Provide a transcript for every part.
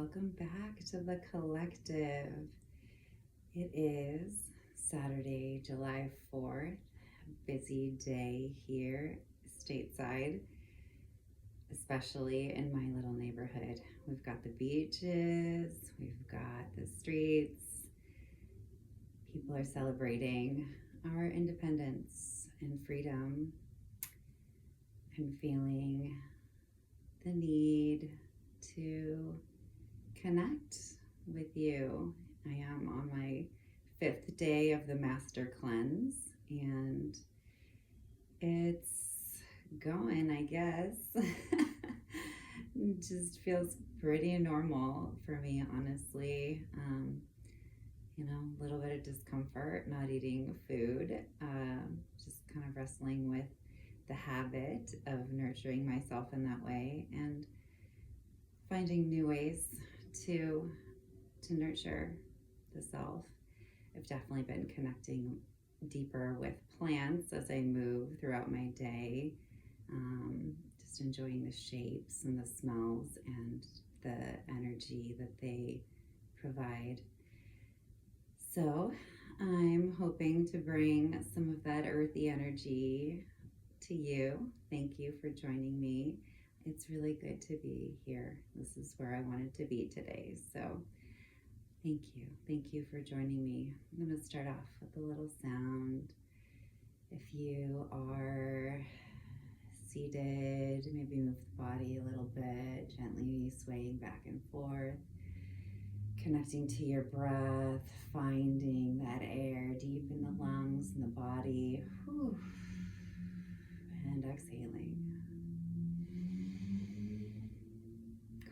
welcome back to the collective. It is Saturday, July 4th, busy day here stateside, especially in my little neighborhood. We've got the beaches, we've got the streets. People are celebrating our independence and freedom. I'm feeling the need to connect with you. I am on my 5th day of the master cleanse, and it's going, I guess. It just feels pretty normal for me, honestly. A little bit of discomfort, not eating food, just kind of wrestling with the habit of nurturing myself in that way and finding new ways to nurture the self. I've definitely been connecting deeper with plants as I move throughout my day, just enjoying the shapes and the smells and the energy that they provide. So I'm hoping to bring some of that earthy energy to you. Thank you for joining me. It's really good to be here. This is where I wanted to be today. So thank you. Thank you for joining me. I'm going to start off with a little sound. If you are seated, maybe move the body a little bit, gently swaying back and forth. Connecting to your breath, finding that air deep in the lungs and the body. Whew. And exhaling.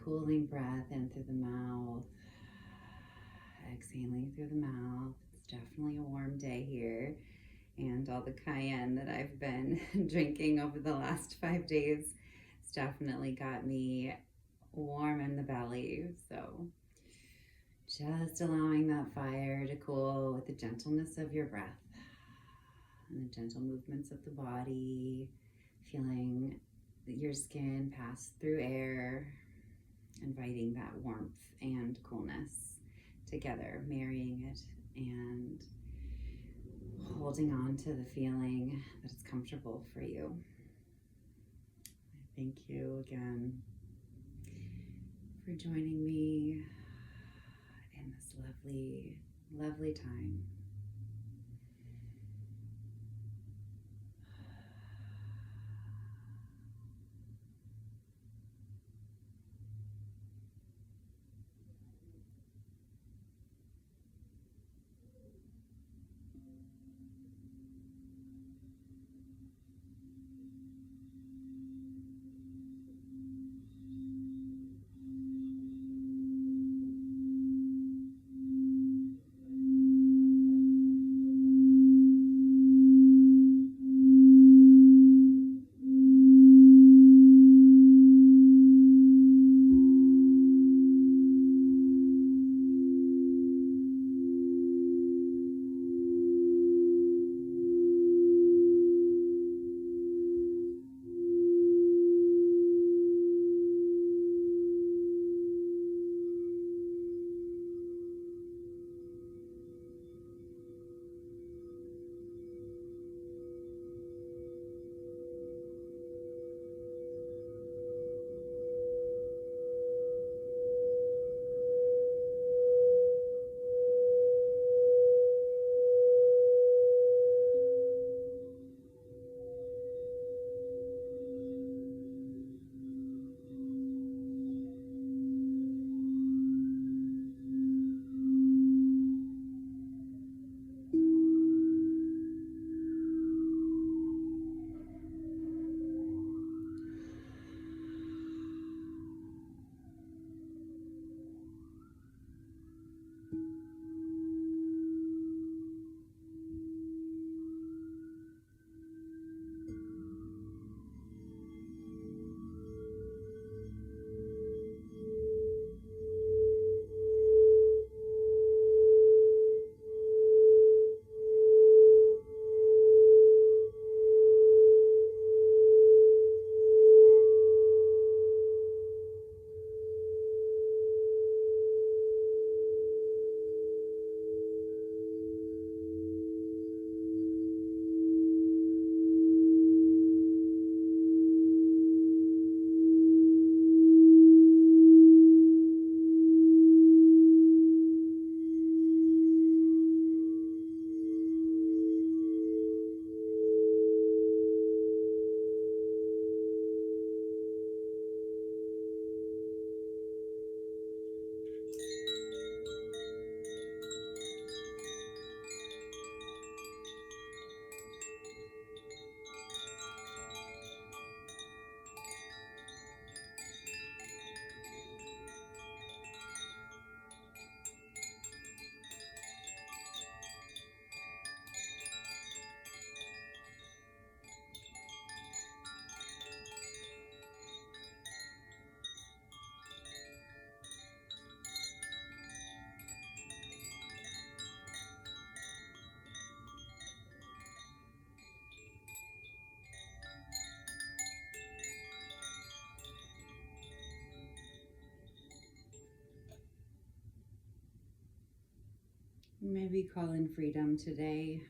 Cooling breath in through the mouth. Exhaling through the mouth. It's definitely a warm day here. And all the cayenne that I've been drinking over the last 5 days has definitely got me warm in the belly. So just allowing that fire to cool with the gentleness of your breath and the gentle movements of the body, feeling your skin pass through air, inviting that warmth and coolness together, marrying it and holding on to the feeling that it's comfortable for you. Thank you again for joining me in this lovely, lovely time. Maybe call in freedom today.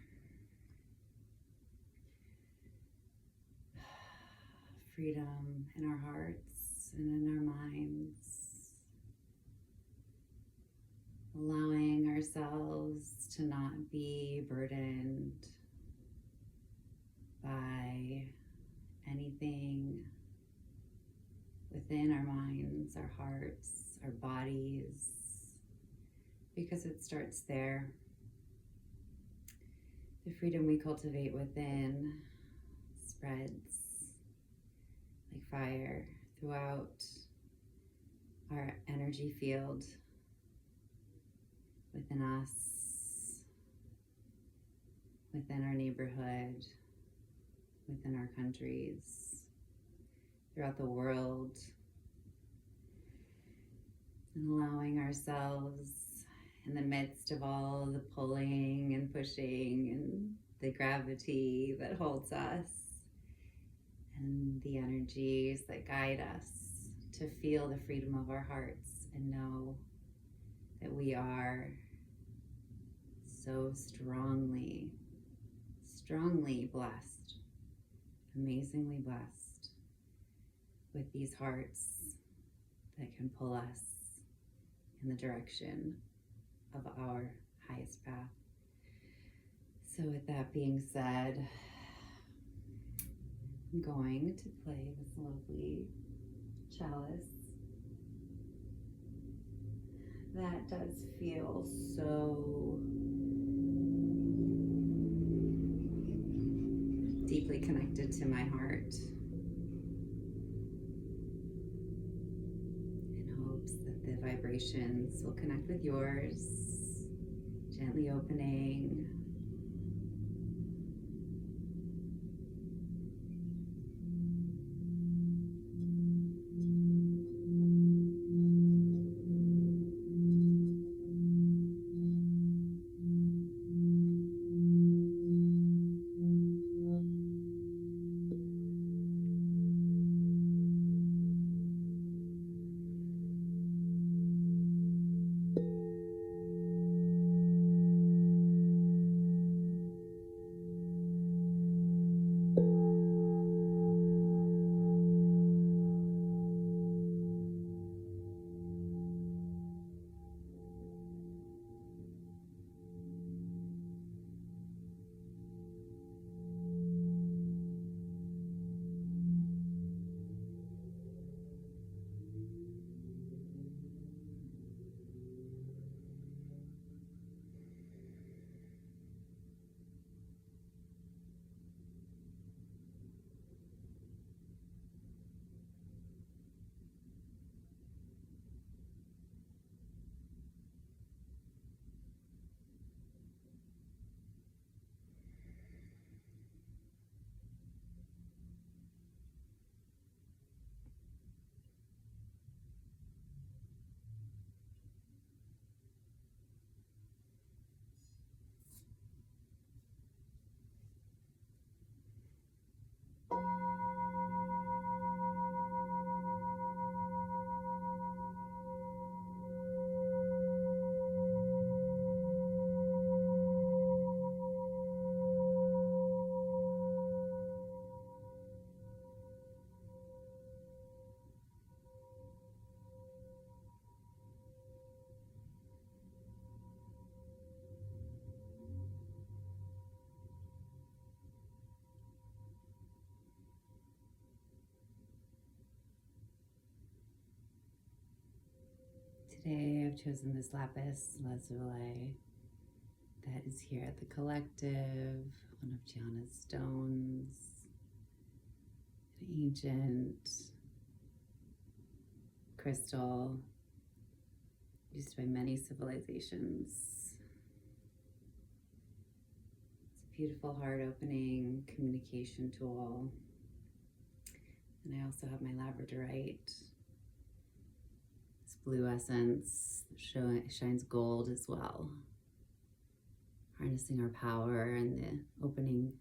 Freedom in our hearts and in our minds. Allowing ourselves to not be burdened by anything within our minds, our hearts, our bodies, because it starts there. The freedom we cultivate within spreads like fire throughout our energy field, within us, within our neighborhood, within our countries, throughout the world, and allowing ourselves in the midst of all the pulling and pushing and the gravity that holds us and the energies that guide us to feel the freedom of our hearts and know that we are so strongly blessed, amazingly blessed with these hearts that can pull us in the direction of our highest path. So with that being said, I'm going to play this lovely chalice that does feel so deeply connected to my heart, in hopes that the vibrations will connect with yours, gently opening. Today I've chosen this lapis lazuli that is here at the Collective, one of Gianna's stones, an ancient crystal used by many civilizations. It's a beautiful heart-opening communication tool. And I also have my labradorite. This blue essence shines gold as well, harnessing our power and the opening,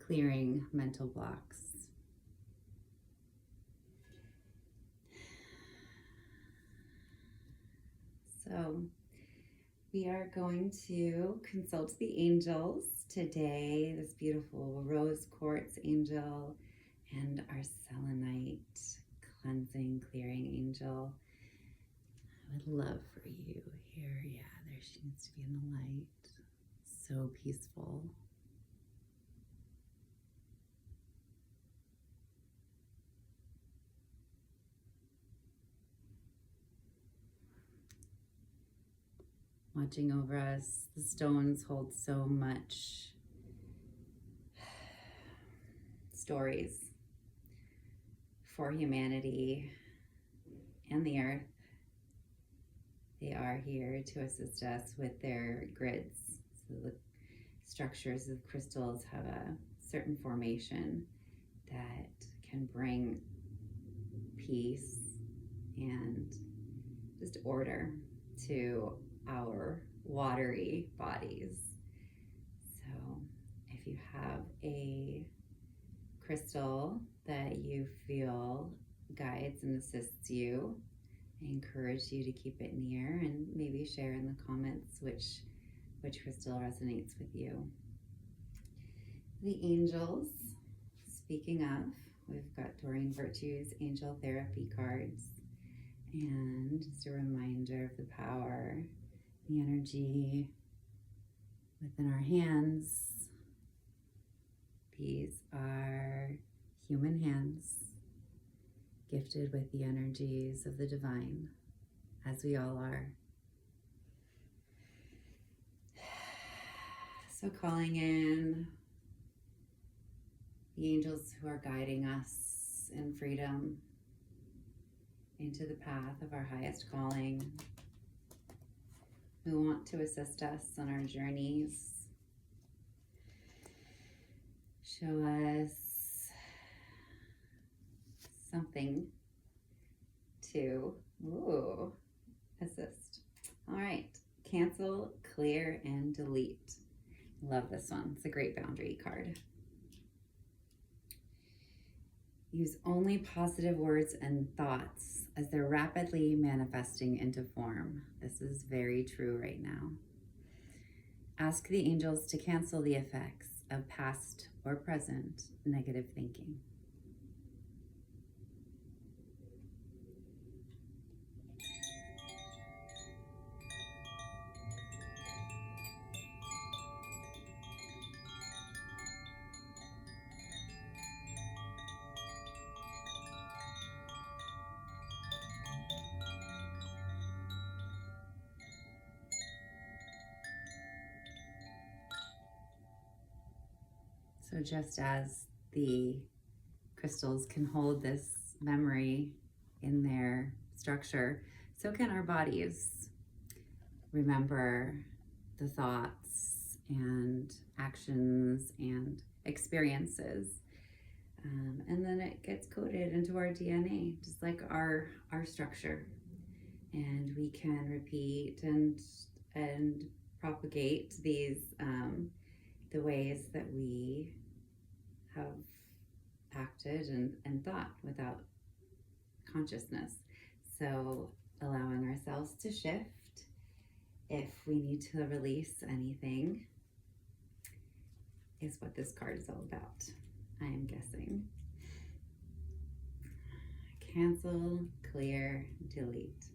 clearing mental blocks. So We are going to consult the angels today, this beautiful rose quartz angel and our selenite cleansing, clearing angel. I would love for you here. Yeah, there she needs to be in the light. So peaceful. Watching over us. The stones hold so much stories for humanity and the earth. They are here to assist us with their grids. So the structures of crystals have a certain formation that can bring peace and just order to our watery bodies. So if you have a crystal that you feel guides and assists you, I encourage you to keep it near and maybe share in the comments which crystal resonates with you. The angels, speaking of, we've got Doreen Virtue's Angel Therapy cards, and just a reminder of the power, the energy within our hands. These are human hands gifted with the energies of the divine, as we all are. So calling in the angels who are guiding us in freedom into the path of our highest calling, who want to assist us on our journeys. Show us something to assist. All right, cancel, clear, and delete. Love this one. It's a great boundary card. Use only positive words and thoughts as they're rapidly manifesting into form. This is very true right now. Ask the angels to cancel the effects of past or present negative thinking. So just as the crystals can hold this memory in their structure, so can our bodies remember the thoughts and actions and experiences. And then it gets coded into our DNA, just like our structure. And we can repeat and propagate these the ways that we have acted and thought without consciousness. So allowing ourselves to shift if we need to release anything is what this card is all about, I am guessing. Cancel, clear, delete.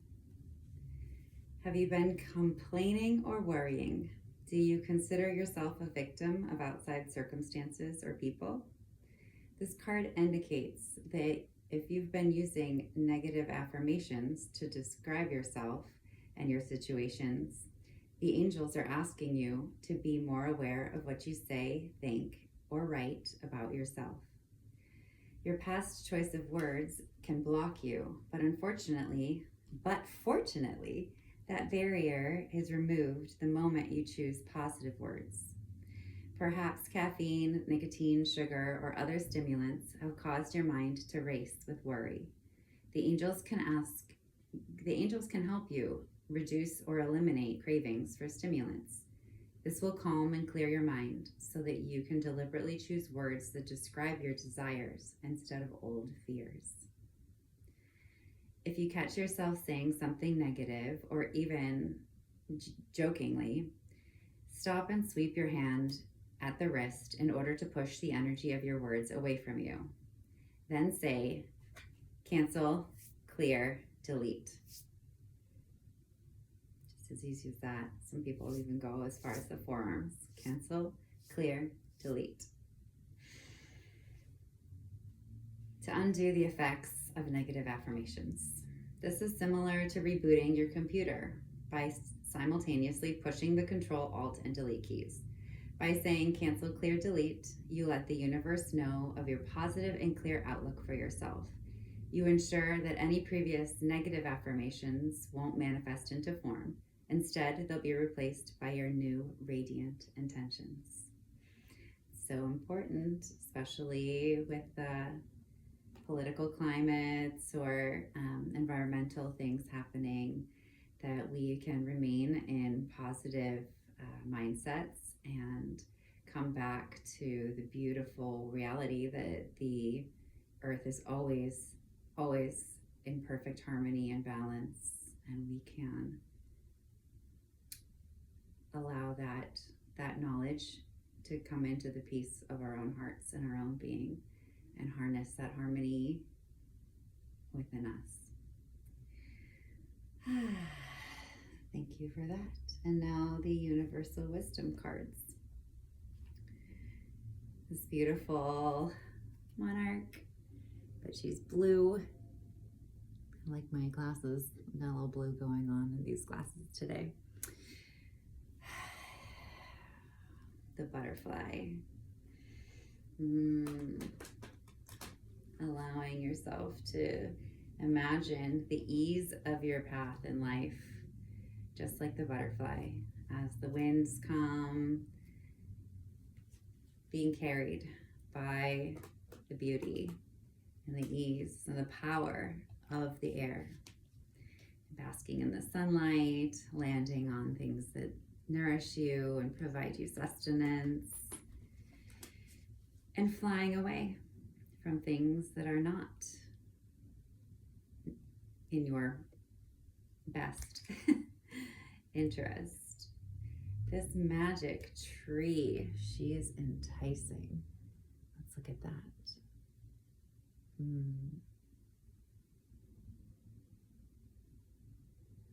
Have you been complaining or worrying? Do you consider yourself a victim of outside circumstances or people? This card indicates that if you've been using negative affirmations to describe yourself and your situations, the angels are asking you to be more aware of what you say, think, or write about yourself. Your past choice of words can block you, but fortunately, that barrier is removed the moment you choose positive words. Perhaps caffeine, nicotine, sugar, or other stimulants have caused your mind to race with worry. The angels can help you reduce or eliminate cravings for stimulants. This will calm and clear your mind so that you can deliberately choose words that describe your desires instead of old fears. If you catch yourself saying something negative or even jokingly, stop and sweep your hand at the wrist in order to push the energy of your words away from you. Then say, cancel, clear, delete. Just as easy as that. Some people even go as far as the forearms. Cancel, clear, delete. To undo the effects of negative affirmations. This is similar to rebooting your computer by simultaneously pushing the Control, Alt, and Delete keys. By saying cancel, clear, delete, you let the universe know of your positive and clear outlook for yourself. You ensure that any previous negative affirmations won't manifest into form. Instead, they'll be replaced by your new radiant intentions. So important, especially with the political climates or environmental things happening, that we can remain in positive mindsets and come back to the beautiful reality that the earth is always in perfect harmony and balance, and we can allow that knowledge to come into the peace of our own hearts and our own being, and harness that harmony within us. Thank you for that. And now the Universal Wisdom cards. This beautiful monarch, but she's blue. I like my glasses. Got a little blue going on in these glasses today. The butterfly. Allowing yourself to imagine the ease of your path in life, just like the butterfly, as the winds come, being carried by the beauty and the ease and the power of the air, basking in the sunlight, landing on things that nourish you and provide you sustenance, and flying away from things that are not in your best interest. This magic tree, she is enticing. Let's look at that.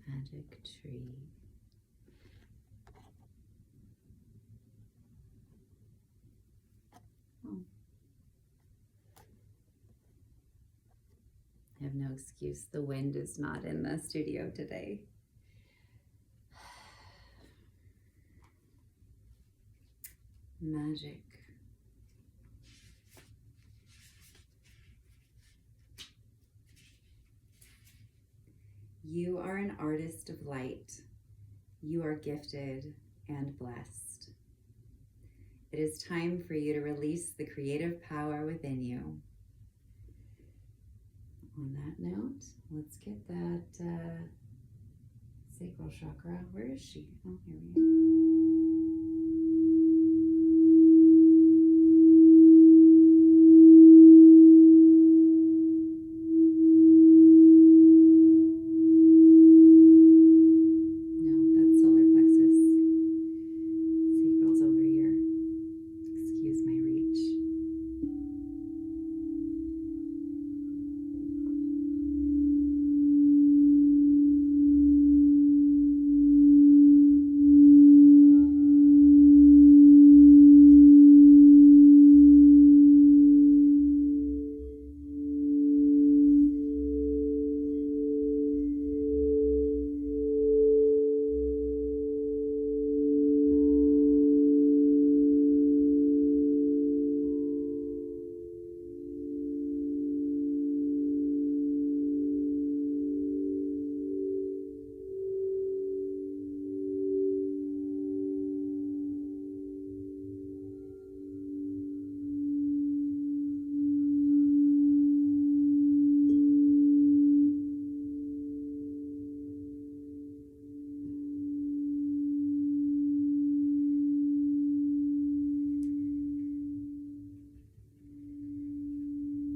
Magic tree. Oh. I have no excuse. The wind is not in the studio today. Magic. You are an artist of light. You are gifted and blessed. It is time for you to release the creative power within you. On that note, let's get that sacral chakra. Where is she? Oh, here we are.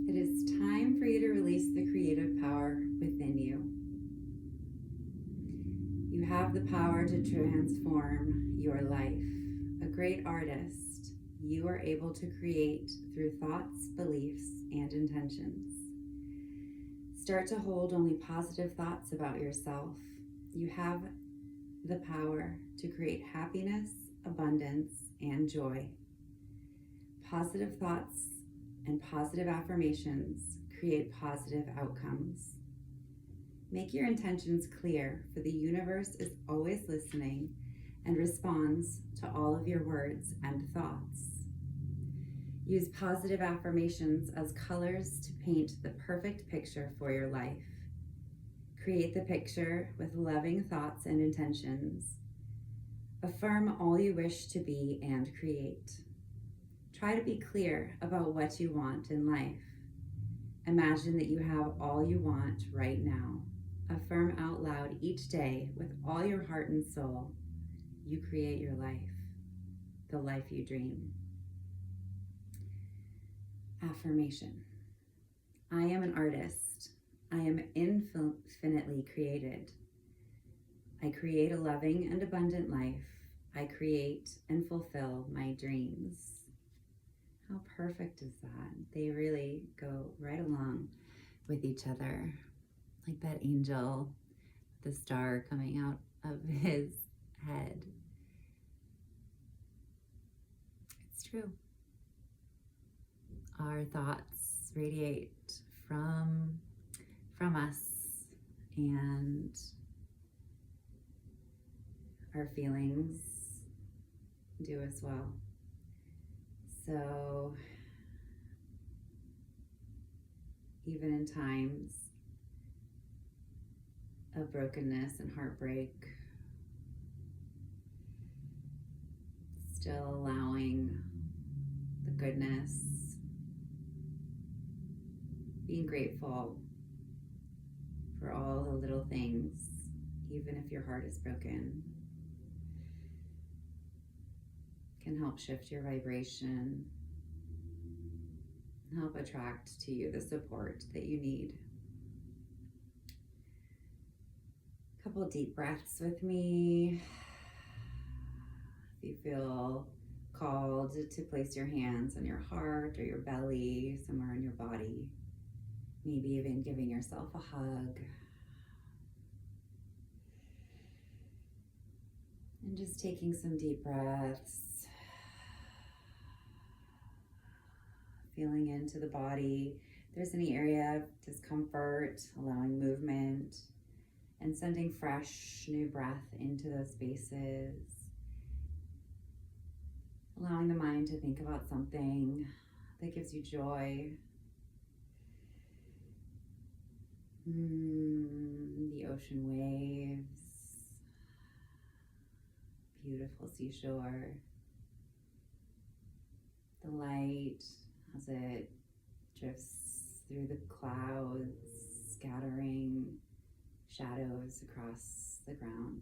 It is time for you to release the creative power within you. You have have the power to transform your life. A great artist, you are able to create through thoughts, beliefs, and intentions. Start to hold only positive thoughts about yourself. You have the power to create happiness, abundance, and joy. Positive thoughts and positive affirmations create positive outcomes. Make your intentions clear, for the universe is always listening and responds to all of your words and thoughts. Use positive affirmations as colors to paint the perfect picture for your life. Create the picture with loving thoughts and intentions. Affirm all you wish to be and create. Try to be clear about what you want in life. Imagine that you have all you want right now. Affirm out loud each day with all your heart and soul. You create your life, the life you dream. Affirmation. I am an artist. I am infinitely created. I create a loving and abundant life. I create and fulfill my dreams. How perfect is that? They really go right along with each other. Like that angel, the star coming out of his head. It's true. Our thoughts radiate from us, and our feelings do as well. So even in times of brokenness and heartbreak, still allowing the goodness, being grateful for all the little things, even if your heart is broken, can help shift your vibration, help attract to you the support that you need. Couple deep breaths with me. If you feel called to place your hands on your heart or your belly, somewhere in your body, maybe even giving yourself a hug. And just taking some deep breaths, feeling into the body. If there's any area of discomfort, allowing movement, and sending fresh new breath into those spaces. Allowing the mind to think about something that gives you joy. The ocean waves, beautiful seashore, the light as it drifts through the clouds, scattering shadows across the ground.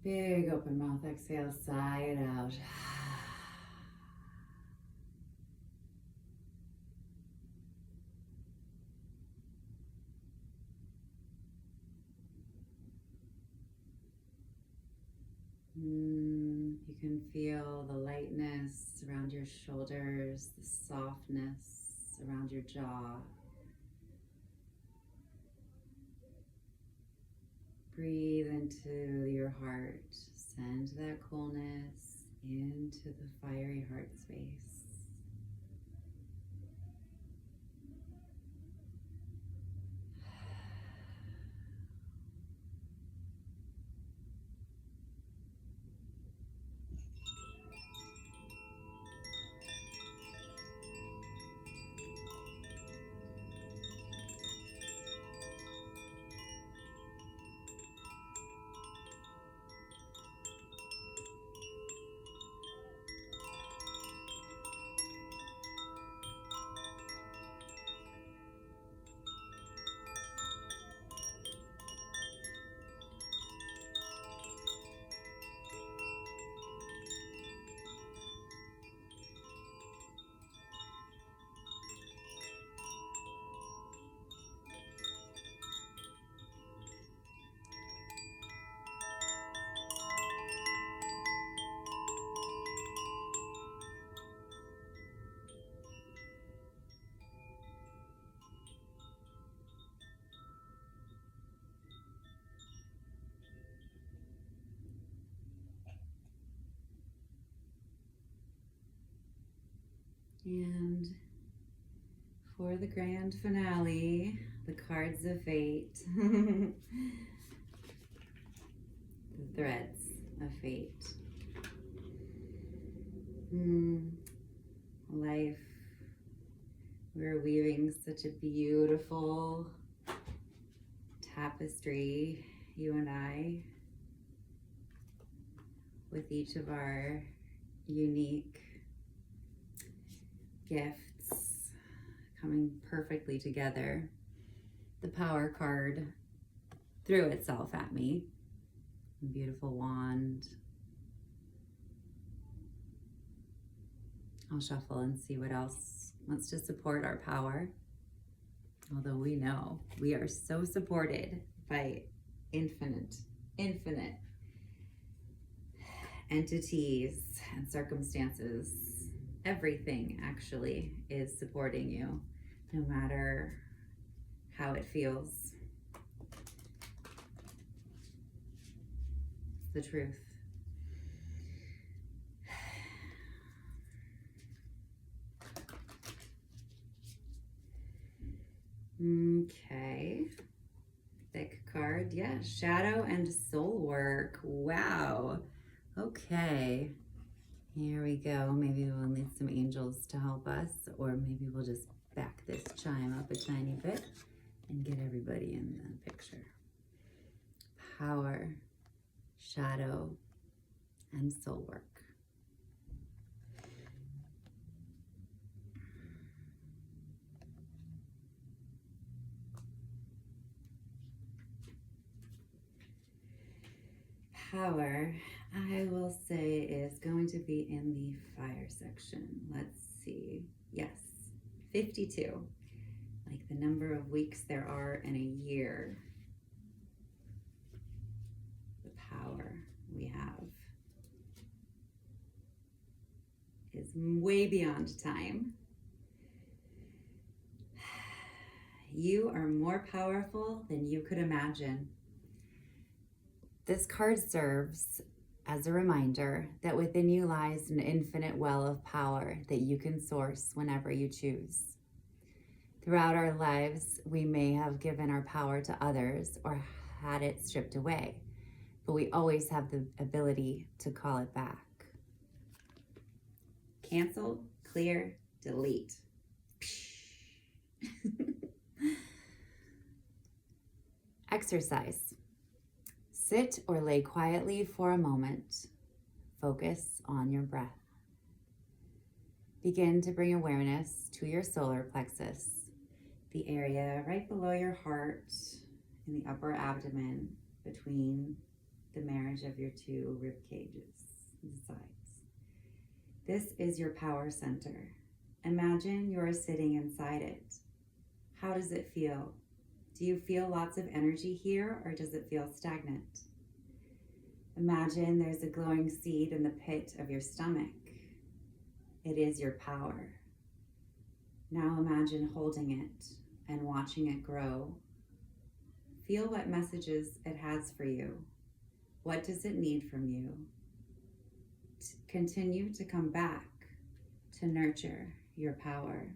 Big open mouth, exhale, sigh it out. You can feel the lightness around your shoulders, the softness around your jaw. Breathe into your heart. Send that coolness into the fiery heart space. And for the grand finale, the cards of fate, the threads of fate. Life, we're weaving such a beautiful tapestry, you and I, with each of our unique gifts coming perfectly together. The Power card threw itself at me. Beautiful wand. I'll shuffle and see what else wants to support our power. Although we know we are so supported by infinite entities and circumstances. Everything actually is supporting you, no matter how it feels. It's the truth. Okay. Thick card. Yeah. Shadow and soul work. Wow. Okay. Here we go. Maybe we'll need some angels to help us, or maybe we'll just back this chime up a tiny bit and get everybody in the picture. Power, shadow, and soul work. Power, I will say, is going to be in the fire section. Let's see. Yes, 52. Like the number of weeks there are in a year. The power we have is way beyond time. You are more powerful than you could imagine. This card serves as a reminder that within you lies an infinite well of power that you can source whenever you choose. Throughout our lives, we may have given our power to others or had it stripped away, but we always have the ability to call it back. Cancel, clear, delete. Exercise. Sit or lay quietly for a moment. Focus on your breath. Begin to bring awareness to your solar plexus, the area right below your heart in the upper abdomen between the marriage of your two rib cages, the sides. This is your power center. Imagine you're sitting inside it. How does it feel? Do you feel lots of energy here, or does it feel stagnant? Imagine there's a glowing seed in the pit of your stomach. It is your power. Now imagine holding it and watching it grow. Feel what messages it has for you. What does it need from you? Continue to come back to nurture your power.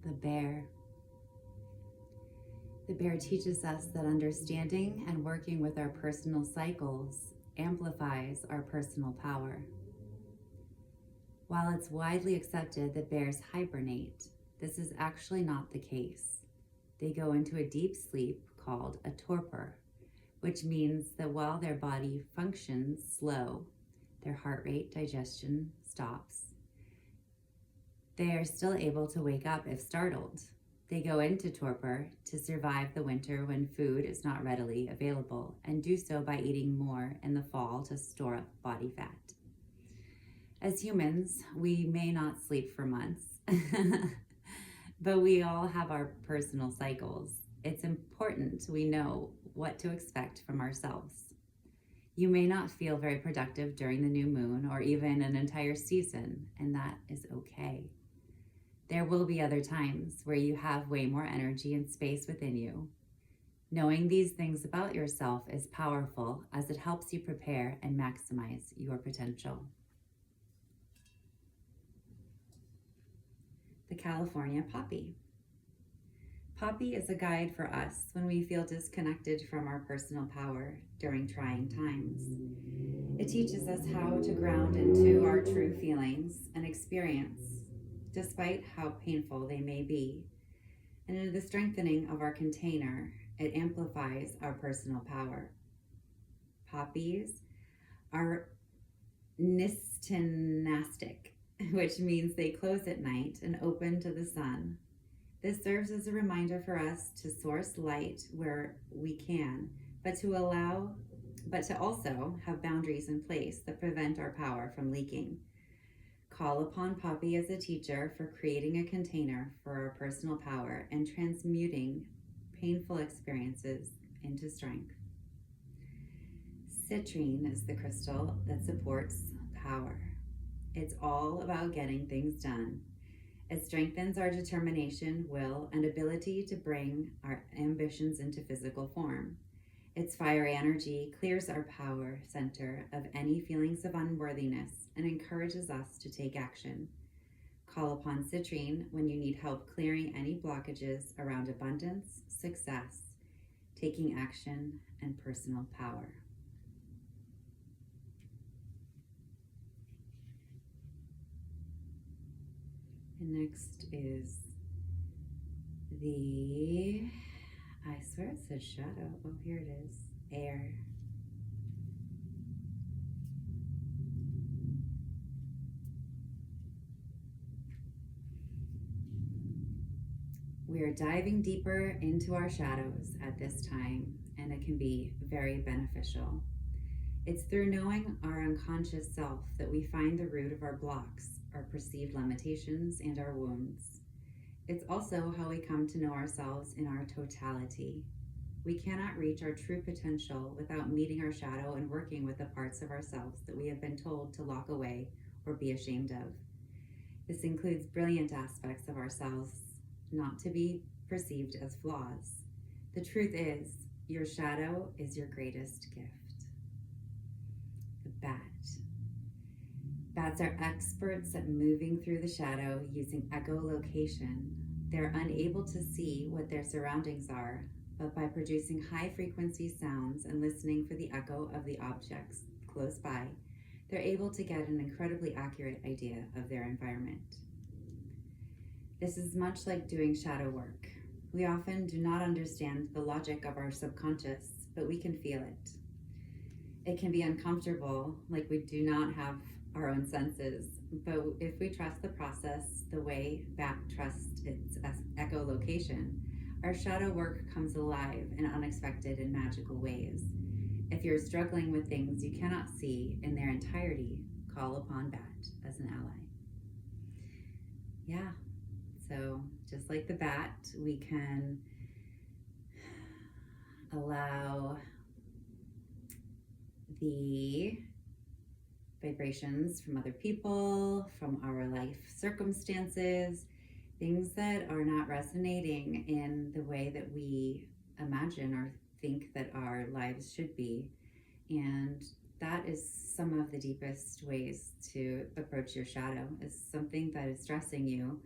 The bear. The bear teaches us that understanding and working with our personal cycles amplifies our personal power. While it's widely accepted that bears hibernate, this is actually not the case. They go into a deep sleep called a torpor, which means that while their body functions slow, their heart rate, digestion stops, they are still able to wake up if startled. They go into torpor to survive the winter when food is not readily available, and do so by eating more in the fall to store up body fat. As humans, we may not sleep for months, but we all have our personal cycles. It's important we know what to expect from ourselves. You may not feel very productive during the new moon or even an entire season, and that is okay. There will be other times where you have way more energy and space within you. Knowing these things about yourself is powerful as it helps you prepare and maximize your potential. The California poppy. Poppy is a guide for us when we feel disconnected from our personal power during trying times. It teaches us how to ground into our true feelings and experience, despite how painful they may be. And in the strengthening of our container, it amplifies our personal power. Poppies are nystagnatic, which means they close at night and open to the sun. This serves as a reminder for us to source light where we can, but to also have boundaries in place that prevent our power from leaking. Call upon Poppy as a teacher for creating a container for our personal power and transmuting painful experiences into strength. Citrine is the crystal that supports power. It's all about getting things done. It strengthens our determination, will, and ability to bring our ambitions into physical form. Its fiery energy clears our power center of any feelings of unworthiness and encourages us to take action. Call upon citrine when you need help clearing any blockages around abundance, success, taking action, and personal power. And next is I swear it said shadow. Oh, here it is. Air. We are diving deeper into our shadows at this time, and it can be very beneficial. It's through knowing our unconscious self that we find the root of our blocks, our perceived limitations, and our wounds. It's also how we come to know ourselves in our totality. We cannot reach our true potential without meeting our shadow and working with the parts of ourselves that we have been told to lock away or be ashamed of. This includes brilliant aspects of ourselves, not to be perceived as flaws. The truth is, your shadow is your greatest gift. The bat. Bats are experts at moving through the shadow using echolocation. They're unable to see what their surroundings are, but by producing high-frequency sounds and listening for the echo of the objects close by, they're able to get an incredibly accurate idea of their environment. This is much like doing shadow work. We often do not understand the logic of our subconscious, but we can feel it. It can be uncomfortable, like we do not have our own senses, but if we trust the process the way bat trusts its echolocation, our shadow work comes alive in unexpected and magical ways. If you're struggling with things you cannot see in their entirety, call upon bat as an ally. Yeah, so just like the bat, we can allow the vibrations from other people, from our life circumstances, things that are not resonating in the way that we imagine or think that our lives should be. And that is some of the deepest ways to approach your shadow. Is something that is stressing you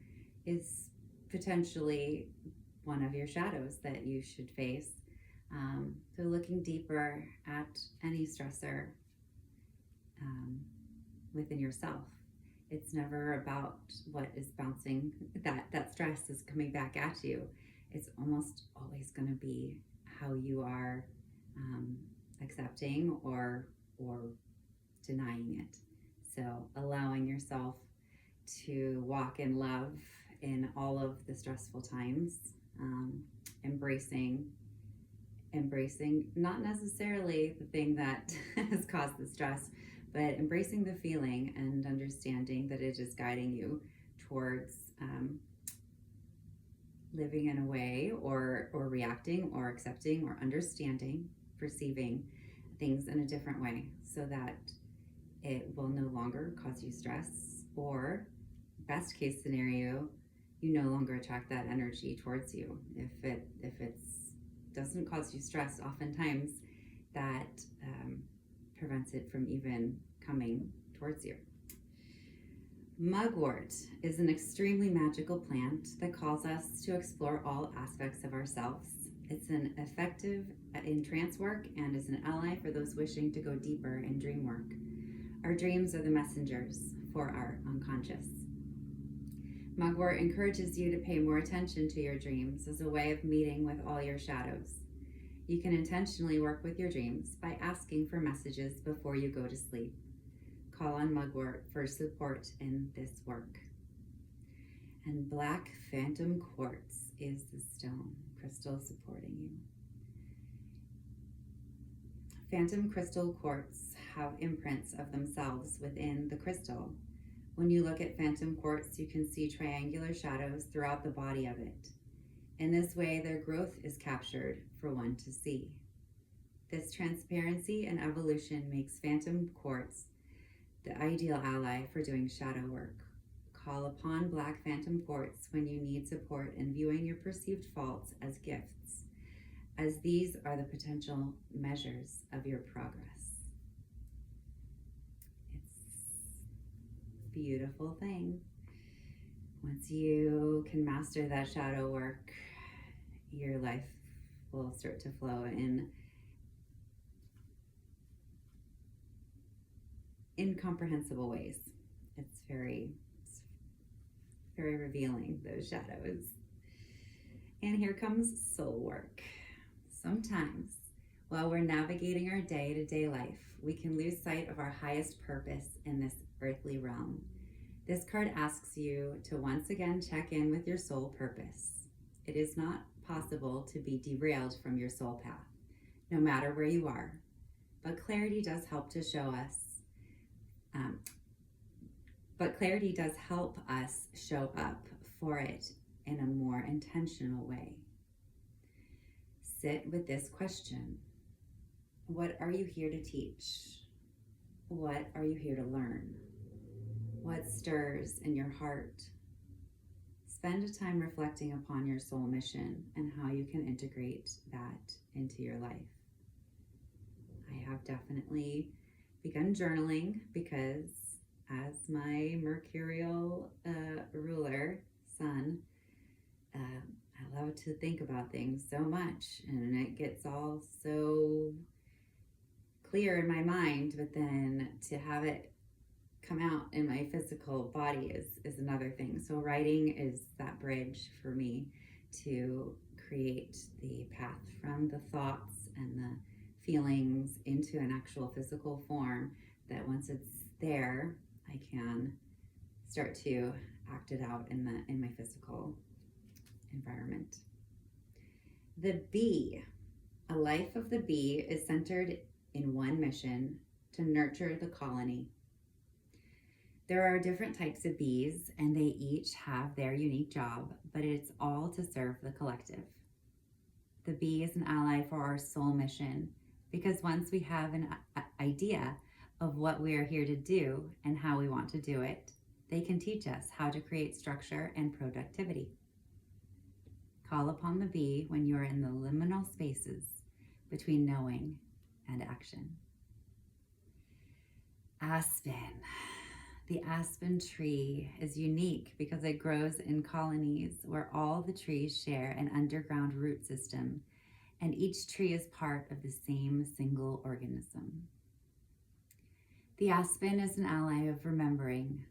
is potentially one of your shadows that you should face. So looking deeper at any stressor within yourself. It's never about what is bouncing, that stress is coming back at you. It's almost always going to be how you are accepting or denying it. So allowing yourself to walk in love in all of the stressful times, embracing not necessarily the thing that has caused the stress, but embracing the feeling and understanding that it is guiding you towards living in a way or reacting or accepting or understanding, perceiving things in a different way so that it will no longer cause you stress, or best case scenario, you no longer attract that energy towards you. If it doesn't cause you stress, oftentimes that prevents it from even coming towards you. Mugwort is an extremely magical plant that calls us to explore all aspects of ourselves. It's an effective in trance work and is an ally for those wishing to go deeper in dream work. Our dreams are the messengers for our unconscious. Mugwort encourages you to pay more attention to your dreams as a way of meeting with all your shadows. You can intentionally work with your dreams by asking for messages before you go to sleep. Call on Mugwort for support in this work. And black phantom quartz is the stone crystal supporting you. Phantom crystal quartz have imprints of themselves within the crystal. When you look at phantom quartz, you can see triangular shadows throughout the body of it. In this way, their growth is captured for one to see. This transparency and evolution makes phantom quartz the ideal ally for doing shadow work. Call upon black phantom quartz when you need support in viewing your perceived faults as gifts, as these are the potential measures of your progress. It's a beautiful thing. Once you can master that shadow work, your life will start to flow in incomprehensible ways. It's very revealing, those shadows. And here comes soul work. Sometimes, while we're navigating our day-to-day life, we can lose sight of our highest purpose in this earthly realm. This card asks you to once again check in with your soul purpose. It is not possible to be derailed from your soul path, no matter where you are. But clarity does help to show us show up for it in a more intentional way. sit with this question. What are you here to teach? What are you here to learn? What stirs in your heart? Spend time reflecting upon your soul mission and how you can integrate that into your life. I have definitely begun journaling because as my mercurial ruler sun, I love to think about things so much, and it gets all so clear in my mind, but then to have it come out in my physical body is another thing. So writing is that bridge for me to create the path from the thoughts and the feelings into an actual physical form, that once it's there, I can start to act it out in my physical environment. The bee. A life of the bee is centered in one mission: to nurture the colony. There are different types of bees, and they each have their unique job, but it's all to serve the collective. The bee is an ally for our soul mission, because once we have an idea of what we are here to do and how we want to do it, they can teach us how to create structure and productivity. Call upon the bee when you are in the liminal spaces between knowing and action. Aspen. The aspen tree is unique because it grows in colonies where all the trees share an underground root system, and each tree is part of the same single organism. The aspen is an ally of remembering.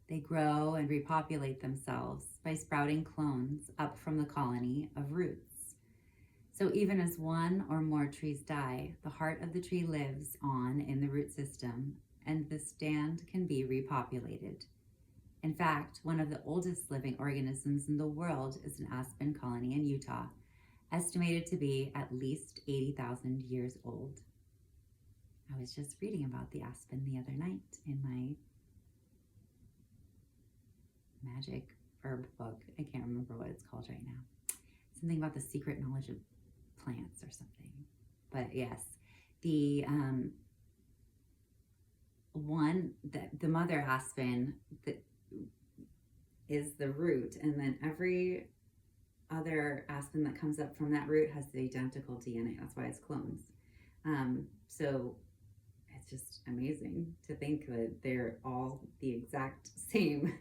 They grow and repopulate themselves by sprouting clones up from the colony of roots. So even as one or more trees die, the heart of the tree lives on in the root system, and the stand can be repopulated. In fact, one of the oldest living organisms in the world is an aspen colony in Utah, estimated to be at least 80,000 years old. I was just reading about the aspen the other night in my magic herb book. I can't remember what it's called right now. Something about the secret knowledge of plants or something. But yes, the the mother aspen that is the root, and then every other aspen that comes up from that root has the identical DNA. That's why it's clones. So it's just amazing to think that they're all the exact same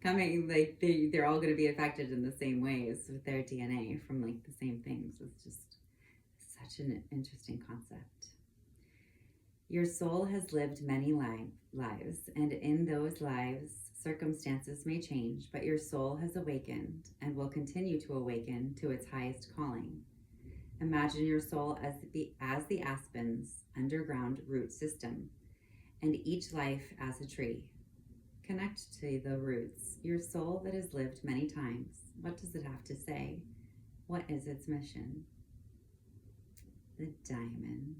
coming, like they're all going to be affected in the same ways with their DNA from like the same things. It's just such an interesting concept. Your soul has lived many lives, and in those lives, circumstances may change, but your soul has awakened and will continue to awaken to its highest calling. Imagine your soul as the aspen's underground root system, and each life as a tree. Connect to the roots, your soul that has lived many times. What does it have to say? What is its mission? The diamond.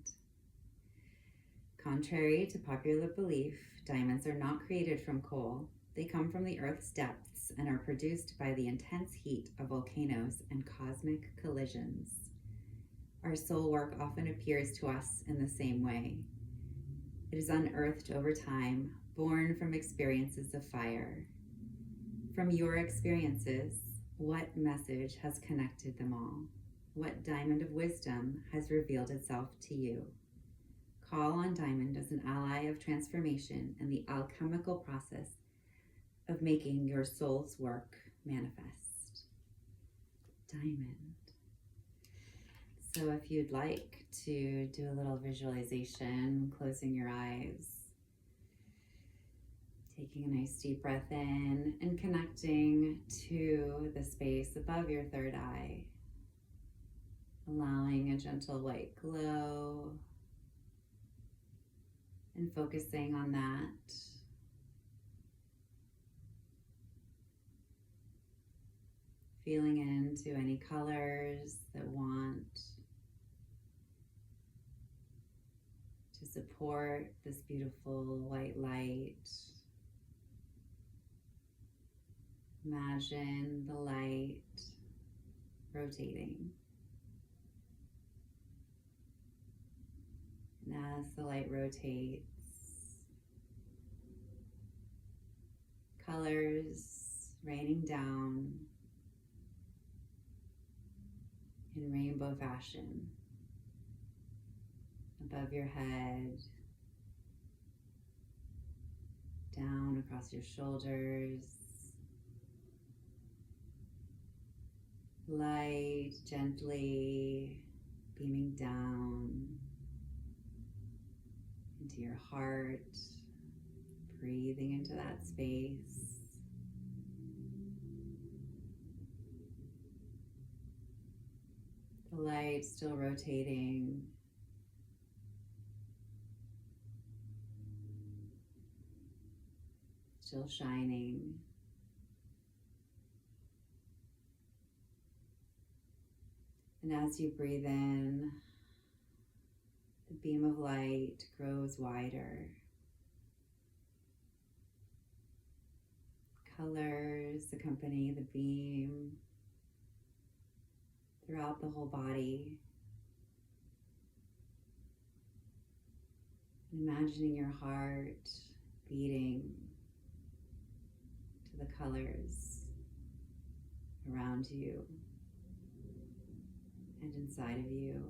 Contrary to popular belief, diamonds are not created from coal. They come from the Earth's depths and are produced by the intense heat of volcanoes and cosmic collisions. Our soul work often appears to us in the same way. It is unearthed over time, born from experiences of fire. From your experiences, what message has connected them all? What diamond of wisdom has revealed itself to you? Call on diamond as an ally of transformation and the alchemical process of making your soul's work manifest. Diamond. So if you'd like to do a little visualization, closing your eyes, taking a nice deep breath in and connecting to the space above your third eye, allowing a gentle white glow and focusing on that. Feeling into any colors that want to support this beautiful white light. Imagine the light rotating. And as the light rotates, colors raining down in rainbow fashion above your head, down across your shoulders, light gently beaming down into your heart, breathing into that space. The light still rotating. Still shining. And as you breathe in, the beam of light grows wider. Colors accompany the beam throughout the whole body. Imagining your heart beating to the colors around you and inside of you.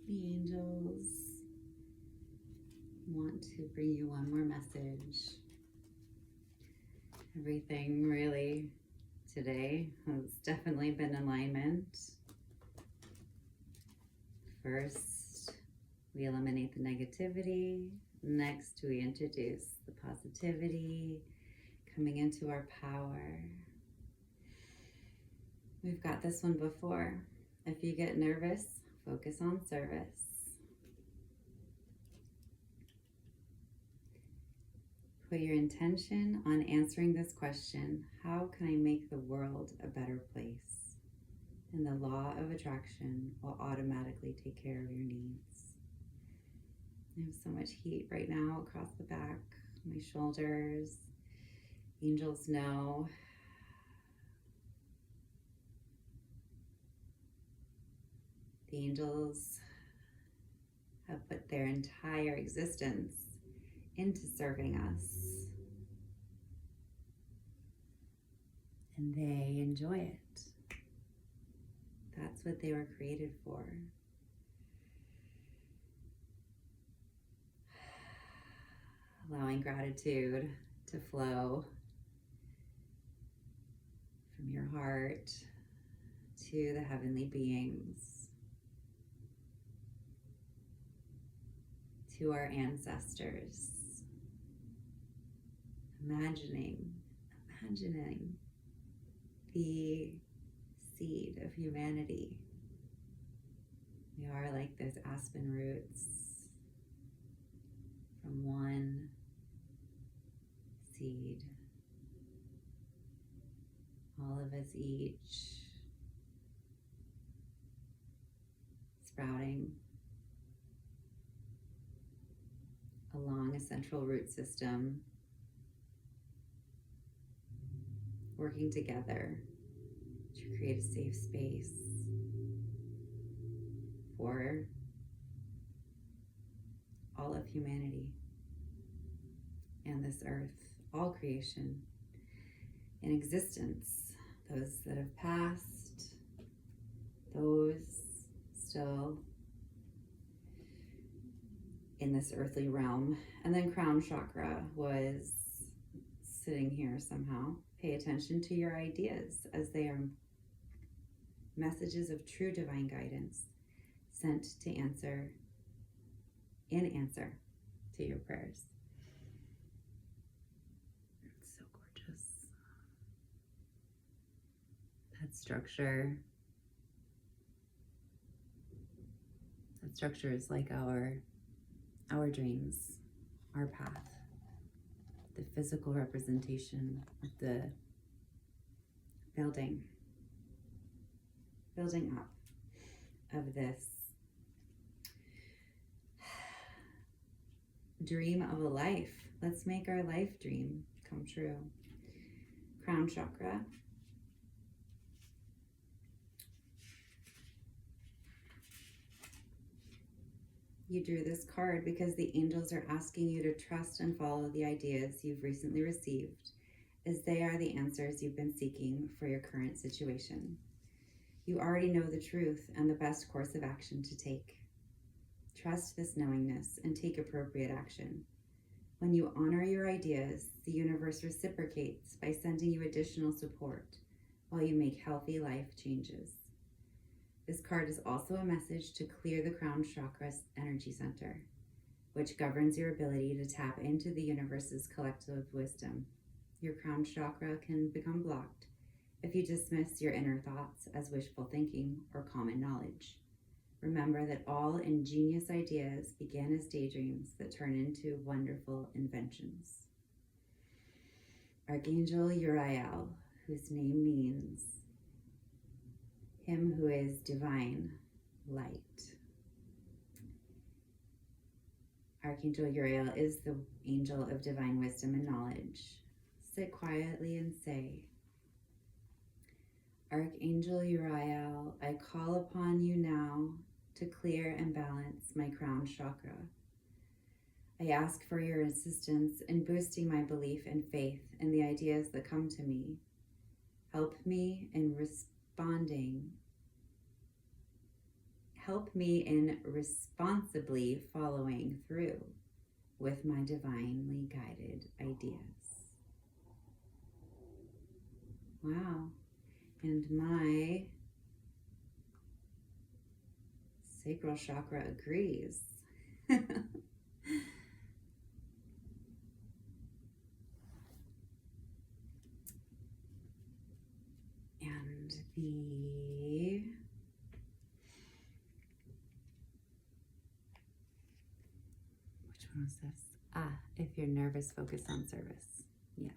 The angels want to bring you one more message. Everything really today has definitely been alignment. First, we eliminate the negativity. Next, we introduce the positivity, coming into our power. We've got this one before. If you get nervous, focus on service. Put your intention on answering this question: how can I make the world a better place? And the law of attraction will automatically take care of your needs. I have so much heat right now across the back, my shoulders. Angels know. The angels have put their entire existence into serving us. And they enjoy it. That's what they were created for. Allowing gratitude to flow from your heart to the heavenly beings, to our ancestors. Imagining the seed of humanity. We are like those aspen roots from one seed. All of us each sprouting along a central root system, working together to create a safe space for all of humanity and this earth, all creation in existence, those that have passed, those still in this earthly realm. And then crown chakra was sitting here somehow. Pay attention to your ideas as they are messages of true divine guidance sent to answer to your prayers. It's so gorgeous. That structure is like our dreams, our path, the physical representation of the building up of this dream of a life. Let's make our life dream come true. Crown chakra. You drew this card because the angels are asking you to trust and follow the ideas you've recently received, as they are the answers you've been seeking for your current situation. You already know the truth and the best course of action to take. Trust this knowingness and take appropriate action. When you honor your ideas, the universe reciprocates by sending you additional support while you make healthy life changes. This card is also a message to clear the crown chakra's energy center, which governs your ability to tap into the universe's collective wisdom. Your crown chakra can become blocked if you dismiss your inner thoughts as wishful thinking or common knowledge. Remember that all ingenious ideas begin as daydreams that turn into wonderful inventions. Archangel Uriel, whose name means him who is divine light. Archangel Uriel is the angel of divine wisdom and knowledge. Sit quietly and say, Archangel Uriel, I call upon you now to clear and balance my crown chakra. I ask for your assistance in boosting my belief and faith in the ideas that come to me. Help me in responsibly following through with my divinely guided ideas. Wow. And my sacral chakra agrees. And which one was this? If you're nervous, focus on service. Yes.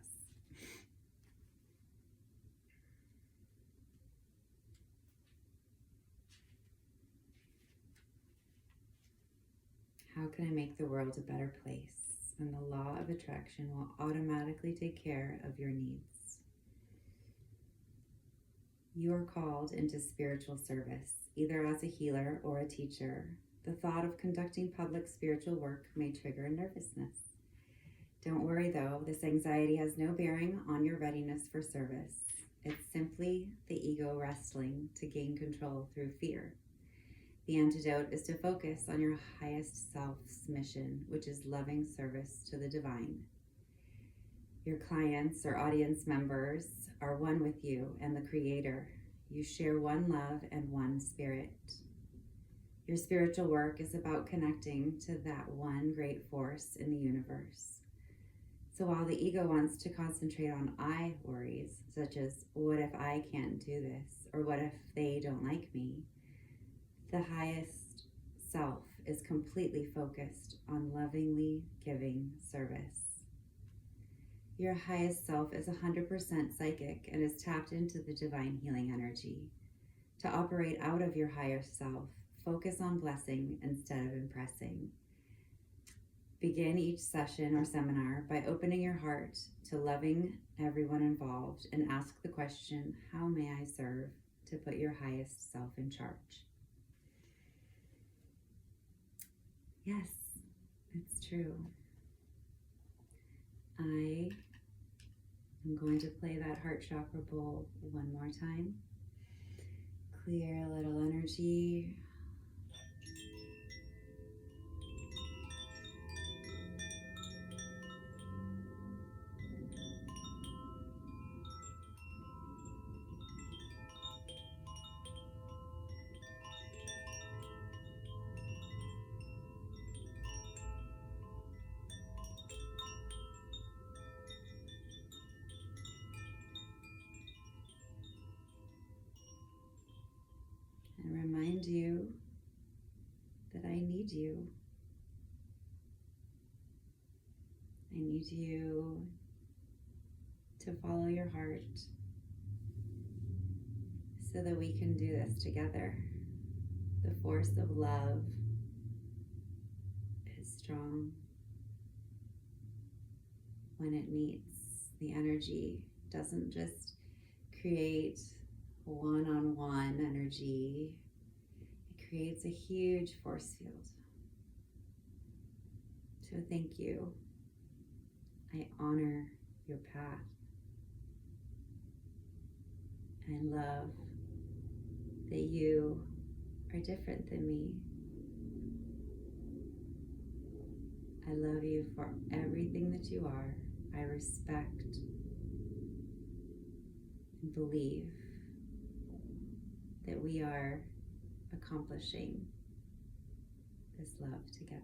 How can I make the world a better place? And the law of attraction will automatically take care of your needs. You are called into spiritual service, either as a healer or a teacher. The thought of conducting public spiritual work may trigger nervousness. Don't worry though, this anxiety has no bearing on your readiness for service. It's simply the ego wrestling to gain control through fear. The antidote is to focus on your highest self's mission, which is loving service to the divine. Your clients or audience members are one with you and the Creator. You share one love and one spirit. Your spiritual work is about connecting to that one great force in the universe. So while the ego wants to concentrate on I worries, such as, what if I can't do this? Or what if they don't like me? The highest self is completely focused on lovingly giving service. Your highest self is 100% psychic and is tapped into the divine healing energy. To operate out of your higher self, focus on blessing instead of impressing. Begin each session or seminar by opening your heart to loving everyone involved and ask the question, how may I serve, to put your highest self in charge. Yes, it's true. I am going to play that heart chakra bowl one more time. Clear a little energy. And remind you that I need you. I need you to follow your heart so that we can do this together. The force of love is strong. When it meets, the energy doesn't just create one-on-one energy. It creates a huge force field. So thank you. I honor your path. I love that you are different than me. I love you for everything that you are. I respect and believe that we are accomplishing this love together.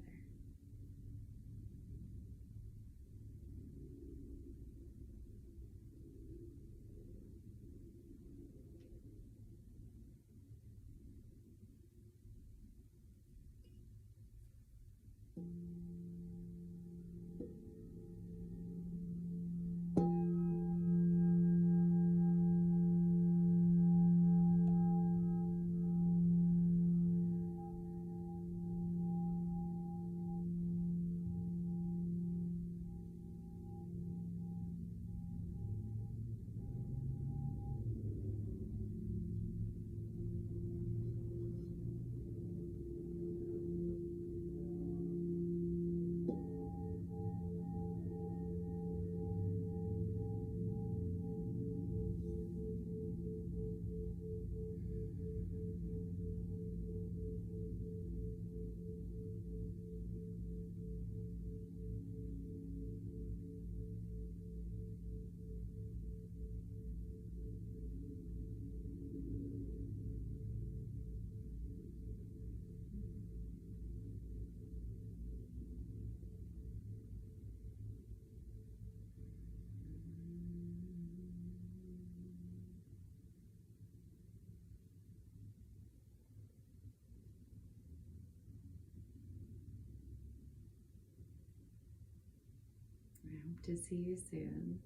I hope to see you soon.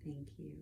Thank you.